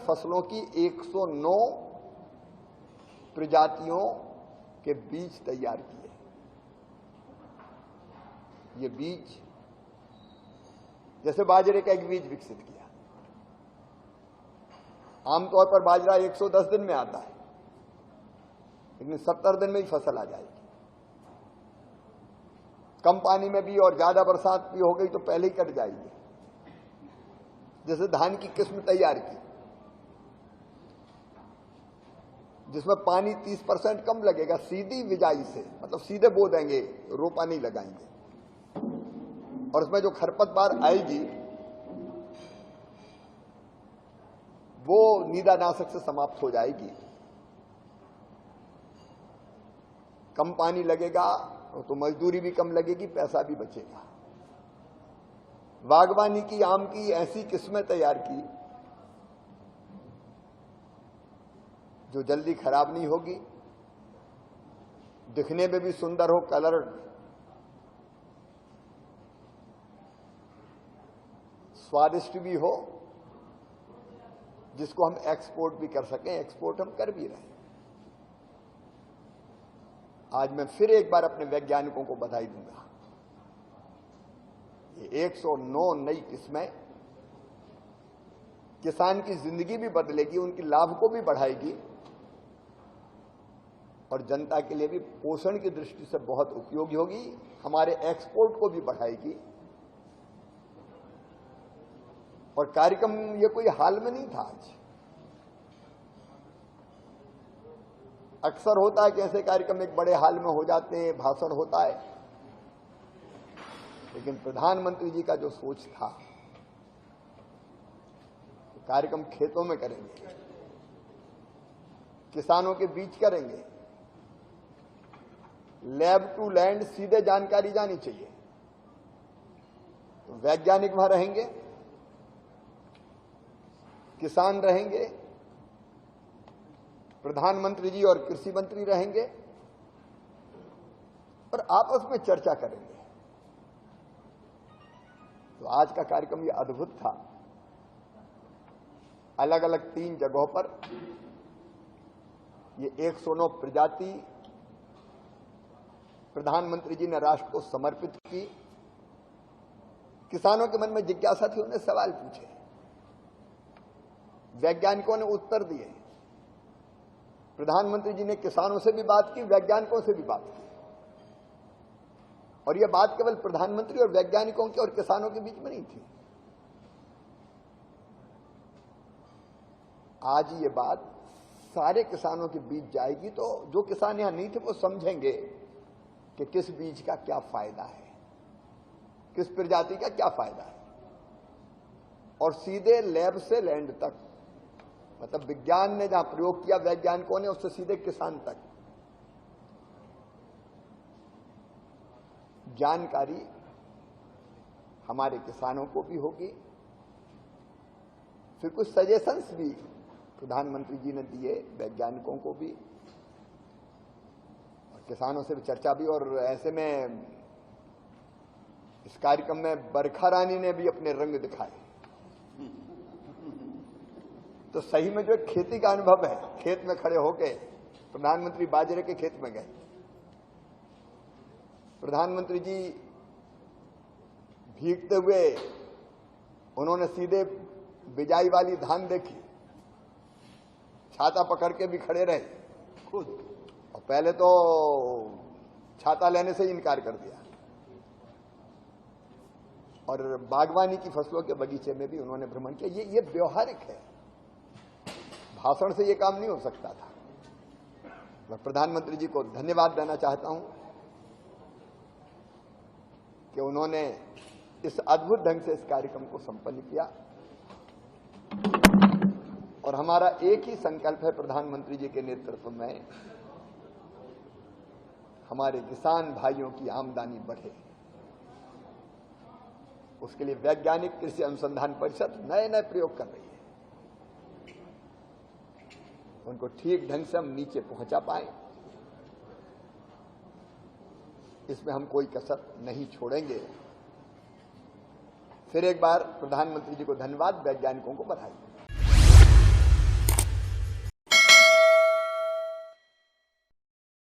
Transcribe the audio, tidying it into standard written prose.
फसलों की 109 प्रजातियों के बीज तैयार किए। ये बीज, जैसे बाजरे का एक बीज विकसित किया। आमतौर पर बाजरा 110 दिन में आता है, लेकिन 70 दिन में ही फसल आ जाएगी। कम पानी में भी और ज्यादा बरसात भी हो गई तो पहले ही कट जाएगी। जैसे धान की किस्म तैयार की, जिसमें पानी 30% कम लगेगा, सीधी बिजाई से, मतलब सीधे बो देंगे, रोपा नहीं लगाएंगे, और उसमें जो खरपतवार आएगी वो नीदानाशक से समाप्त हो जाएगी। कम पानी लगेगा तो मजदूरी भी कम लगेगी, पैसा भी बचेगा। बागवानी की, आम की ऐसी किस्में तैयार की जो जल्दी खराब नहीं होगी, दिखने में भी सुंदर हो, कलर स्वादिष्ट भी हो, जिसको हम एक्सपोर्ट भी कर सकें। एक्सपोर्ट हम कर भी रहे हैं। आज मैं फिर एक बार अपने वैज्ञानिकों को बधाई दूंगा। ये 109 नई किस्में किसान की जिंदगी भी बदलेगी, उनकी लाभ को भी बढ़ाएगी और जनता के लिए भी पोषण की दृष्टि से बहुत उपयोगी होगी। हमारे एक्सपोर्ट को भी बढ़ाएगी। और कार्यक्रम ये कोई हाल में नहीं था। आज अक्सर होता है कि ऐसे कार्यक्रम एक बड़े हाल में हो जाते हैं, भाषण होता है, लेकिन प्रधानमंत्री जी का जो सोच था, कार्यक्रम खेतों में करेंगे, किसानों के बीच करेंगे, लैब टू लैंड, सीधे जानकारी जानी चाहिए। तो वैज्ञानिक वहां रहेंगे, किसान रहेंगे, प्रधानमंत्री जी और कृषि मंत्री रहेंगे और आपस में चर्चा करेंगे। तो आज का कार्यक्रम ये अद्भुत था। अलग अलग 3 जगहों पर ये 109 प्रजाति प्रधानमंत्री जी ने राष्ट्र को समर्पित की। किसानों के मन में जिज्ञासा थी, उन्हें सवाल पूछे, वैज्ञानिकों ने उत्तर दिए। प्रधानमंत्री जी ने किसानों से भी बात की, वैज्ञानिकों से भी बात की, और यह बात केवल प्रधानमंत्री और वैज्ञानिकों की और किसानों के बीच में नहीं थी। आज ये बात सारे किसानों के बीच जाएगी, तो जो किसान यहां नहीं थे वो समझेंगे कि किस बीज का क्या फायदा है, किस प्रजाति का क्या फायदा है। और सीधे लैब से लैंड तक, मतलब विज्ञान ने जहां प्रयोग किया वैज्ञानिकों ने, उससे सीधे किसान तक जानकारी हमारे किसानों को भी होगी। फिर कुछ सजेशंस भी प्रधानमंत्री जी ने दिए वैज्ञानिकों को भी, और किसानों से भी चर्चा भी। और ऐसे में इस कार्यक्रम में बरखा रानी ने भी अपने रंग दिखाए। तो सही में जो खेती का अनुभव है, खेत में खड़े होके प्रधानमंत्री बाजरे के खेत में गए, प्रधानमंत्री जी भीगते हुए उन्होंने सीधे बिजाई वाली धान देखी, छाता पकड़ के भी खड़े रहे खुद, और पहले तो छाता लेने से ही इनकार कर दिया। और बागवानी की फसलों के बगीचे में भी उन्होंने भ्रमण किया। ये व्यवहारिक है, भाषण से ये काम नहीं हो सकता था। मैं प्रधानमंत्री जी को धन्यवाद देना चाहता हूं कि उन्होंने इस अद्भुत ढंग से इस कार्यक्रम को संपन्न किया। और हमारा एक ही संकल्प है प्रधानमंत्री जी के नेतृत्व में, हमारे किसान भाइयों की आमदनी बढ़े। उसके लिए वैज्ञानिक कृषि अनुसंधान परिषद नए नए प्रयोग कर रही है। उनको ठीक ढंग से हम नीचे पहुंचा पाए, इसमें हम कोई कसर नहीं छोड़ेंगे। फिर एक बार प्रधानमंत्री जी को धन्यवाद, वैज्ञानिकों को बधाई।